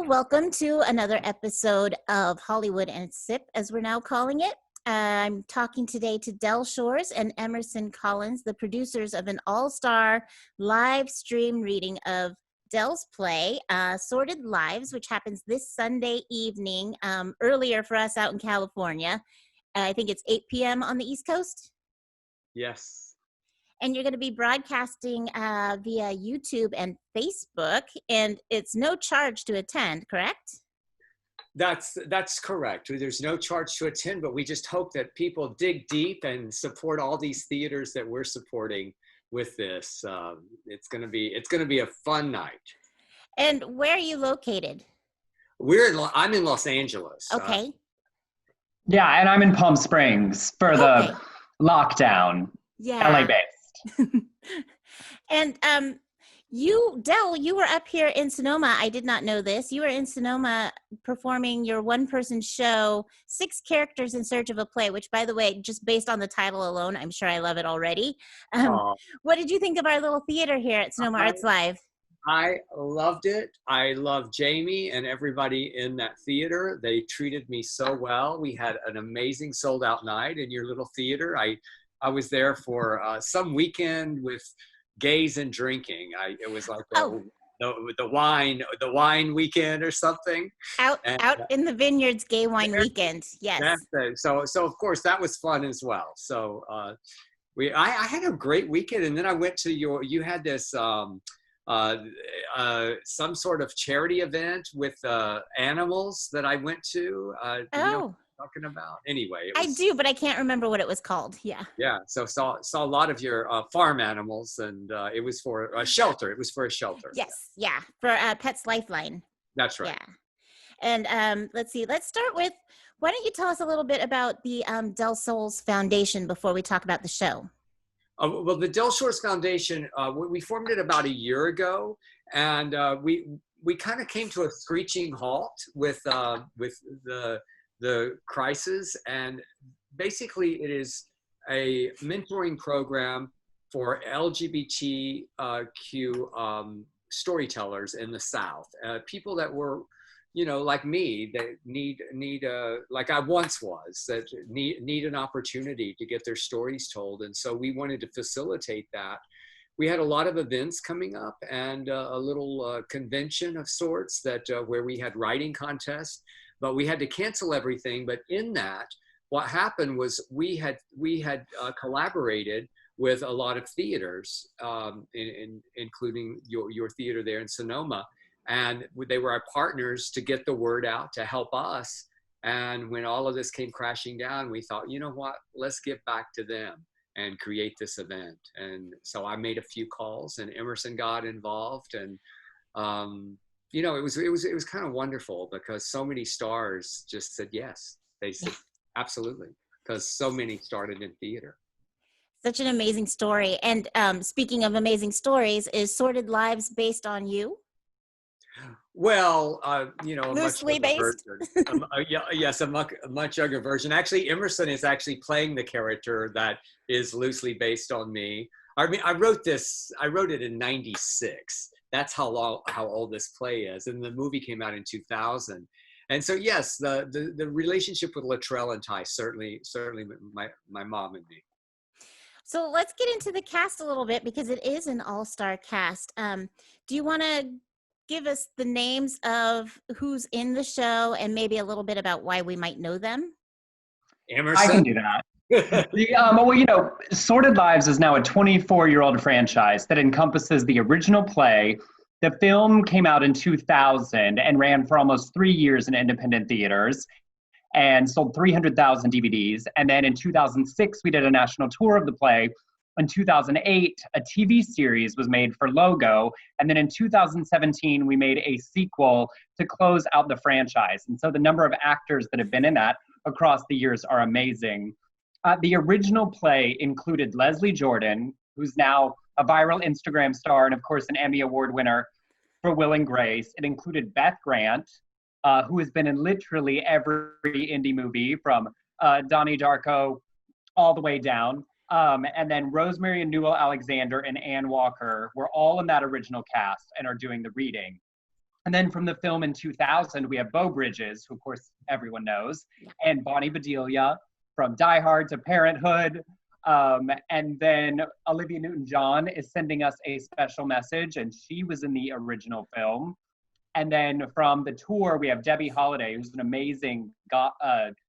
So welcome to another episode of Hollywood and Sip, as we're now calling it. I'm talking today to Shores and Emerson Collins, the producers of an all-star live stream reading of Dell's play, Sordid Lives, which happens this Sunday evening, earlier for us out in California. I think it's 8 p.m. on the East Coast. Yes. And you're going to be broadcasting via YouTube and Facebook, and it's no charge to attend, correct? That's correct. There's no charge to attend, but we just hope that people dig deep and support all these theaters that we're supporting with this. It's going to be a fun night. And where are you located? I'm in Los Angeles. Okay. Yeah, and I'm in Palm Springs for the lockdown. Yeah. LA based. And you were up here in Sonoma. I did not know this. You were in Sonoma performing your one-person show, 6 Characters in Search of a Play, which, by the way, just based on the title alone, I'm sure I love it already. What did you think of our little theater here at Sonoma Arts Live? I loved it. I love Jamie and everybody in that theater. They treated me so well. We had an amazing sold-out night in your little theater. I was there for some weekend with gays and drinking. It was like the wine weekend or something. Out in the vineyards, gay wine weekend. Yes. So of course that was fun as well. So I had a great weekend, and then I went to you had this some sort of charity event with animals that I went to. You know talking about anyway I do, but I can't remember what it was called. So saw a lot of your farm animals, and it was for a shelter. Yes, for Pets Lifeline. That's right. And let's start with, why don't you tell us a little bit about the Del Sols Foundation before we talk about the show? Well, the Del Sols Foundation, we formed it about a year ago, and we kind of came to a screeching halt with the crisis, and basically it is a mentoring program for LGBTQ storytellers in the South, people that were, like me, that need like I once was, that need an opportunity to get their stories told. And so we wanted to facilitate that. We had a lot of events coming up, and a little convention of sorts that where we had writing contests. But we had to cancel everything. But in that, what happened was we had collaborated with a lot of theaters, including your theater there in Sonoma, and they were our partners to get the word out, to help us. And when all of this came crashing down, we thought, you know what? Let's get back to them and create this event. And so I made a few calls, and Emerson got involved, and it was kind of wonderful, because so many stars just said yes. They said absolutely, because so many started in theater. Such an amazing story. And speaking of amazing stories, is Sordid Lives based on you? Well, loosely based. Yes, a much younger version. Actually, Emerson is actually playing the character that is loosely based on me. I mean, I wrote it in '96. That's how old this play is, and the movie came out in 2000. And so, yes, the relationship with Latrell and Ty certainly my mom and me. So let's get into the cast a little bit, because it is an all-star cast. Do you want to give us the names of who's in the show, and maybe a little bit about why we might know them? Emerson? I can do that. Sordid Lives is now a 24-year-old franchise that encompasses the original play. The film came out in 2000 and ran for almost 3 years in independent theaters and sold 300,000 DVDs. And then in 2006, we did a national tour of the play. In 2008, a TV series was made for Logo. And then in 2017, we made a sequel to close out the franchise. And so the number of actors that have been in that across the years are amazing. The original play included Leslie Jordan, who's now a viral Instagram star and, of course, an Emmy Award winner for Will and Grace. It included Beth Grant, who has been in literally every indie movie from Donnie Darko all the way down. And then Rosemary and Newell Alexander and Ann Walker were all in that original cast and are doing the reading. And then from the film in 2000, we have Beau Bridges, who of course everyone knows, and Bonnie Bedelia from Die Hard to Parenthood. And then Olivia Newton-John is sending us a special message, and she was in the original film. And then from the tour, we have Debbie Holiday, who's an amazing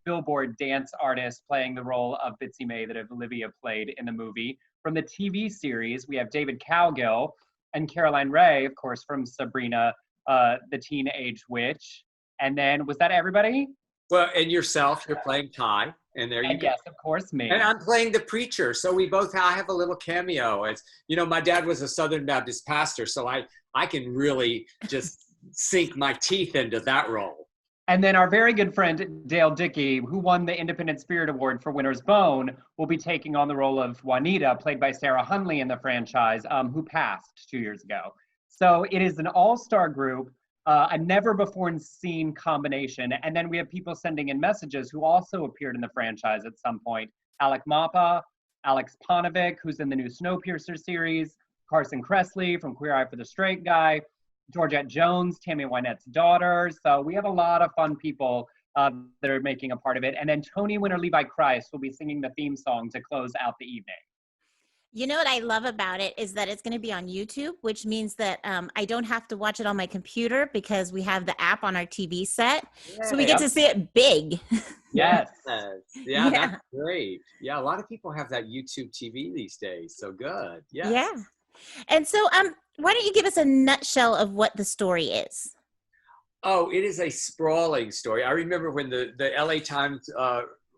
Billboard dance artist playing the role of Bitsy May that Olivia played in the movie. From the TV series, we have David Cowgill and Caroline Rhea, of course, from Sabrina, the Teenage Witch. And then, was that everybody? Well, and yourself, you're playing Ty, and there you And go. yes, of course, me. And I'm playing the preacher, so I have a little cameo. It's, you know, my dad was a Southern Baptist pastor, so I can really just sink my teeth into that role. And then our very good friend, Dale Dickey, who won the Independent Spirit Award for Winter's Bone, will be taking on the role of Juanita, played by Sarah Hunley in the franchise, who passed 2 years ago. So it is an all-star group, a never-before-seen combination. And then we have people sending in messages who also appeared in the franchise at some point. Alec Mapa, Aleks Paunovic, who's in the new Snowpiercer series, Carson Kressley from Queer Eye for the Straight Guy, Georgette Jones, Tammy Wynette's daughter. So we have a lot of fun people that are making a part of it. And then Tony winner Levi Kreis will be singing the theme song to close out the evening. You know what I love about it is that it's going to be on YouTube, which means that I don't have to watch it on my computer because we have the app on our TV set. Yeah. So we get to see it big. Yes. Yeah, that's great. Yeah, a lot of people have that YouTube TV these days. So good. Yes. Yeah. And so why don't you give us a nutshell of what the story is? Oh, it is a sprawling story. I remember when the LA Times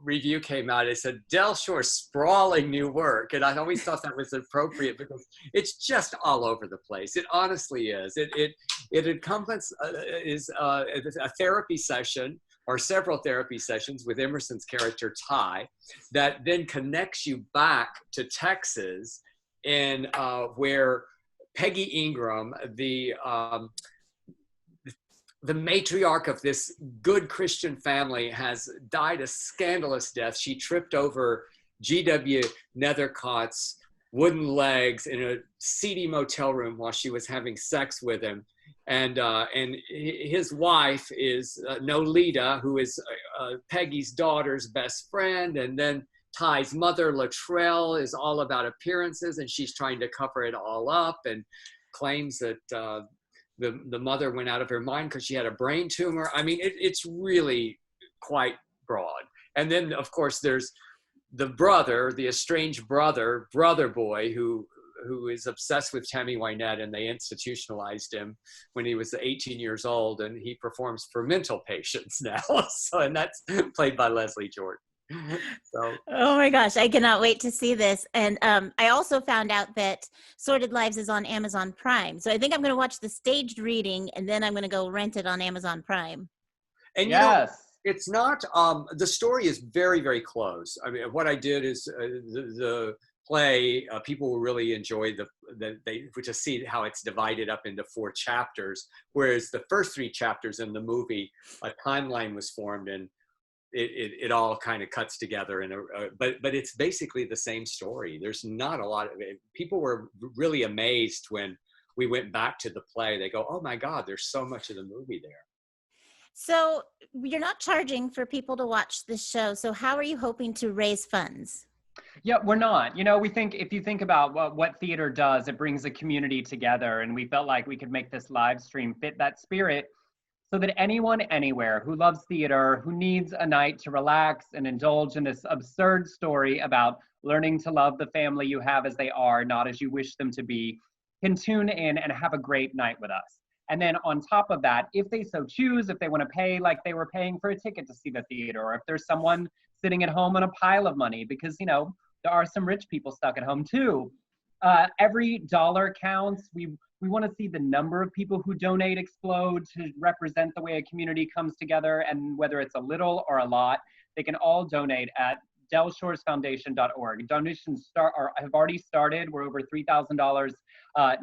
review came out, it said, Del Shore's sprawling new work. And I always thought that was appropriate because it's just all over the place. It honestly is. It encompasses a therapy session or several therapy sessions with Emerson's character Ty that then connects you back to Texas in where Peggy Ingram, the matriarch of this good Christian family, has died a scandalous death. She tripped over G.W. Nethercott's wooden legs in a seedy motel room while she was having sex with him. And his wife is Nolita, who is Peggy's daughter's best friend. And then Ty's mother, Latrell, is all about appearances, and she's trying to cover it all up and claims that the mother went out of her mind because she had a brain tumor. I mean, it's really quite broad. And then, of course, there's the brother, the estranged brother boy, who is obsessed with Tammy Wynette, and they institutionalized him when he was 18 years old, and he performs for mental patients now. So, and that's played by Leslie Jordan. So. Oh my gosh, I cannot wait to see this. And I also found out that Sordid Lives is on Amazon Prime. So I think I'm going to watch the staged reading, and then I'm going to go rent it on Amazon Prime. And yes, it's not, the story is very, very close. I mean, what I did is the play, people will really enjoy they just see how it's divided up into 4 chapters, whereas the first 3 chapters in the movie, a timeline was formed, and it all kind of cuts together but it's basically the same story. There's not a lot of it. People were really amazed when we went back to the play. They go, oh my God, there's so much of the movie there. So you're not charging for people to watch this show. So how are you hoping to raise funds? Yeah, we're not. You know, we think if you think about what theater does, it brings a community together, and we felt like we could make this live stream fit that spirit, so that anyone anywhere who loves theater, who needs a night to relax and indulge in this absurd story about learning to love the family you have as they are, not as you wish them to be, can tune in and have a great night with us. And then on top of that, if they so choose, if they want to pay like they were paying for a ticket to see the theater, or if there's someone sitting at home on a pile of money, because, you know, there are some rich people stuck at home too. Every dollar counts. We want to see the number of people who donate explode to represent the way a community comes together, and whether it's a little or a lot, they can all donate at delshoresfoundation.org. Donations have already started. We're over $3,000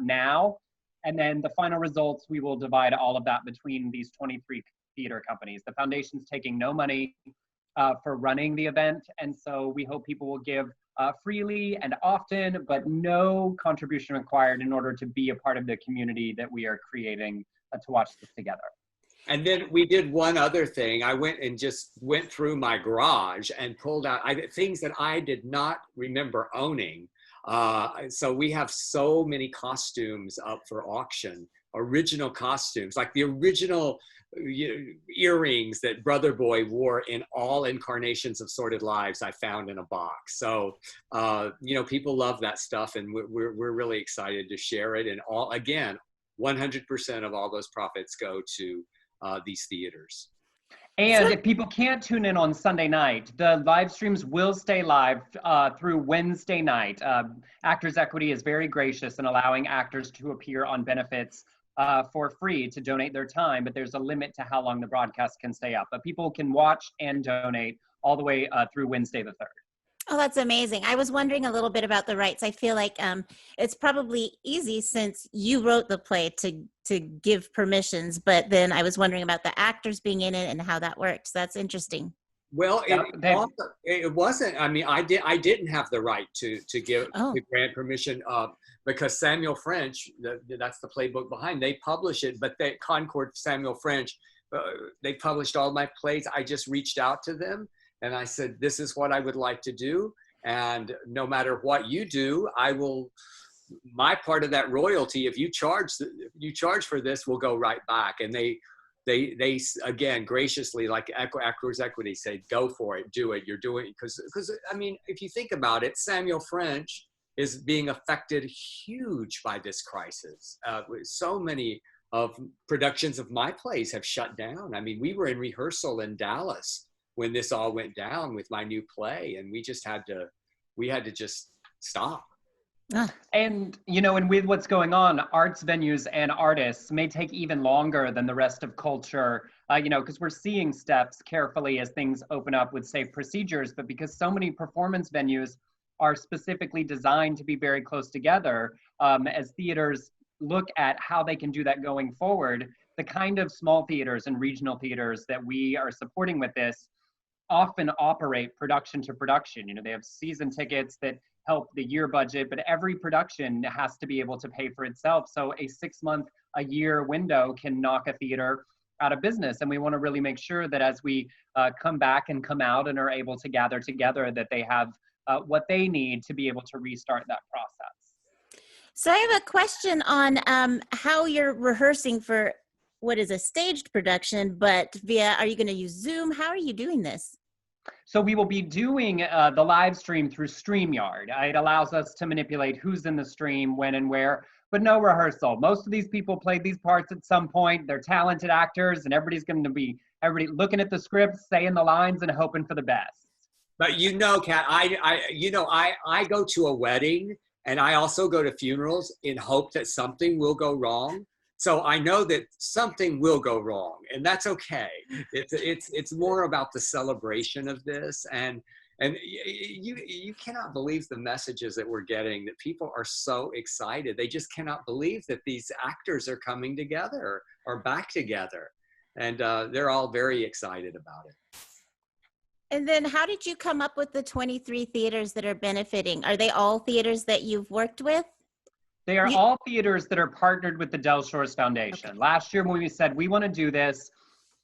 now. And then the final results, we will divide all of that between these 23 theater companies. The foundation's taking no money for running the event, and so we hope people will give freely and often, but no contribution required in order to be a part of the community that we are creating to watch this together. And then we did one other thing. I went through my garage and pulled out things that I did not remember owning. So we have so many costumes up for auction, original costumes, like the original earrings that Brother Boy wore in all incarnations of Sordid Lives I found in a box. So, people love that stuff, and we're really excited to share it. And 100% of all those profits go to these theaters. And if people can't tune in on Sunday night, the live streams will stay live through Wednesday night. Actors Equity is very gracious in allowing actors to appear on benefits for free to donate their time, but there's a limit to how long the broadcast can stay up. But people can watch and donate all the way through Wednesday the 3rd. Oh, that's amazing. I was wondering a little bit about the rights. I feel like it's probably easy since you wrote the play to give permissions, but then I was wondering about the actors being in it and how that works. That's interesting. Well, it wasn't. I mean, I didn't have the right to grant permission because Samuel French, that's the playbook behind. They publish it, but Concord Samuel French, they published all my plays. I just reached out to them. And I said, this is what I would like to do. And no matter what you do, my part of that royalty, if you charge for this, will go right back. And they again, graciously, like Actors Equity, say, go for it, do it. You're doing it. Because I mean, if you think about it, Samuel French is being affected huge by this crisis. So many of productions of my plays have shut down. I mean, we were in rehearsal in Dallas when this all went down with my new play, and we had to just stop. And, and with what's going on, arts venues and artists may take even longer than the rest of culture, because we're seeing steps carefully as things open up with safe procedures, but because so many performance venues are specifically designed to be very close together, as theaters look at how they can do that going forward, the kind of small theaters and regional theaters that we are supporting with this often operate production to production. They have season tickets that help the year budget, but every production has to be able to pay for itself. So a 6-month, a year window can knock a theater out of business. And we want to really make sure that as we come back and come out and are able to gather together, that they have what they need to be able to restart that process. So I have a question on how you're rehearsing for what is a staged production, but are you going to use Zoom? How are you doing this? So we will be doing the live stream through StreamYard. It allows us to manipulate who's in the stream, when and where, but no rehearsal. Most of these people played these parts at some point. They're talented actors, and everybody looking at the script, saying the lines, and hoping for the best. But Kat, I go to a wedding, and I also go to funerals in hope that something will go wrong. So I know that something will go wrong, and that's okay. It's more about the celebration of this, and you cannot believe the messages that we're getting, that people are so excited. They just cannot believe that these actors are coming together or back together, and they're all very excited about it. And then how did you come up with the 23 theaters that are benefiting? Are they all theaters that you've worked with? They are all theaters that are partnered with the Del Shores Foundation. Okay. Last year when we said we want to do this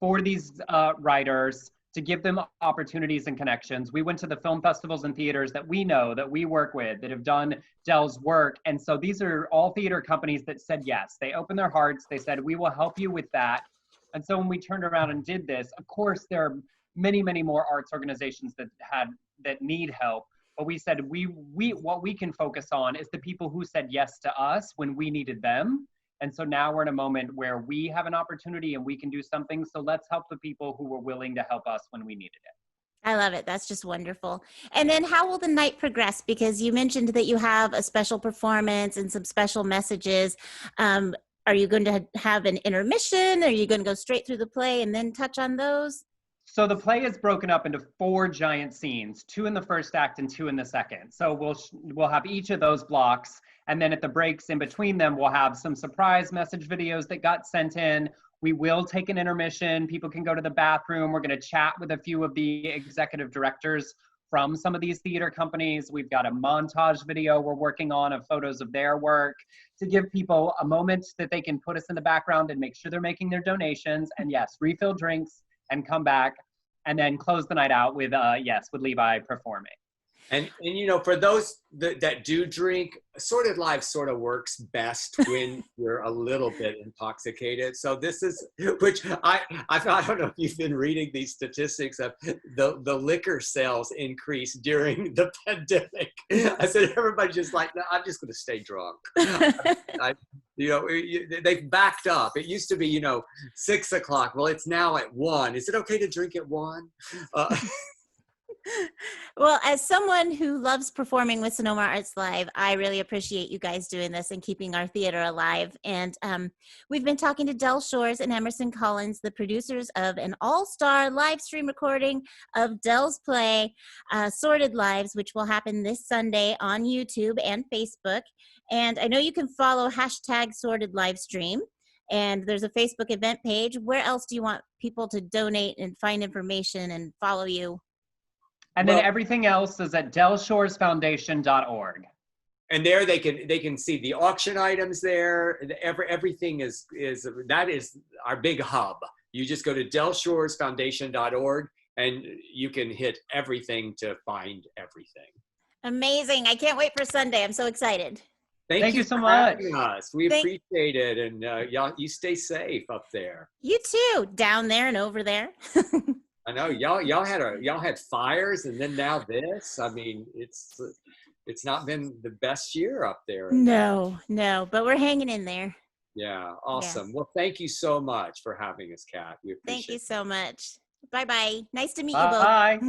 for these writers to give them opportunities and connections, we went to the film festivals and theaters that we know, that we work with, that have done Del's work. And so these are all theater companies that said yes. They opened their hearts. They said, we will help you with that. And so when we turned around and did this, of course, there are many, many more arts organizations that need help. But we said what we can focus on is the people who said yes to us when we needed them. And so now we're in a moment where we have an opportunity and we can do something. So let's help the people who were willing to help us when we needed it. I love it. That's just wonderful. And then how will the night progress? Because you mentioned that you have a special performance and some special messages. Are you going to have an intermission? Are you going to go straight through the play and then touch on those? So the play is broken up into 4 giant scenes, 2 in the first act and 2 in the second. So we'll have each of those blocks. And then at the breaks in between them, we'll have some surprise message videos that got sent in. We will take an intermission. People can go to the bathroom. We're going to chat with a few of the executive directors from some of these theater companies. We've got a montage video we're working on of photos of their work to give people a moment that they can put us in the background and make sure they're making their donations. And yes, refill drinks and come back and then close the night out with, with Levi performing. And you know, for those that do drink, Sordid Lives sort of works best when you're a little bit intoxicated. So this is, which I don't know if you've been reading these statistics of the liquor sales increase during the pandemic. I said, everybody just like, no, I'm just going to stay drunk. They've backed up. It used to be, 6 o'clock. Well, it's now at 1. Is it okay to drink at 1? Well, as someone who loves performing with Sonoma Arts Live, I really appreciate you guys doing this and keeping our theater alive. And we've been talking to Del Shores and Emerson Collins, the producers of an all-star live stream recording of Del's play, Sordid Lives, which will happen this Sunday on YouTube and Facebook. And I know you can follow #Sordid Livestream. And there's a Facebook event page. Where else do you want people to donate and find information and follow you? And then everything else is at delshoresfoundation.org. And there they can see the auction items there. Everything is that is our big hub. You just go to delshoresfoundation.org and you can hit everything to find everything. Amazing. I can't wait for Sunday. I'm so excited. Thank you so for much. having us. We appreciate it. And y'all, you stay safe up there. You too, down there and over there. I know y'all had fires, and then now this. I mean, it's not been the best year up there. No, but we're hanging in there. Yeah, awesome. Yes. Well, thank you so much for having us, Kat. We appreciate it. Thank you so much. Bye-bye. Nice to meet you both. Bye.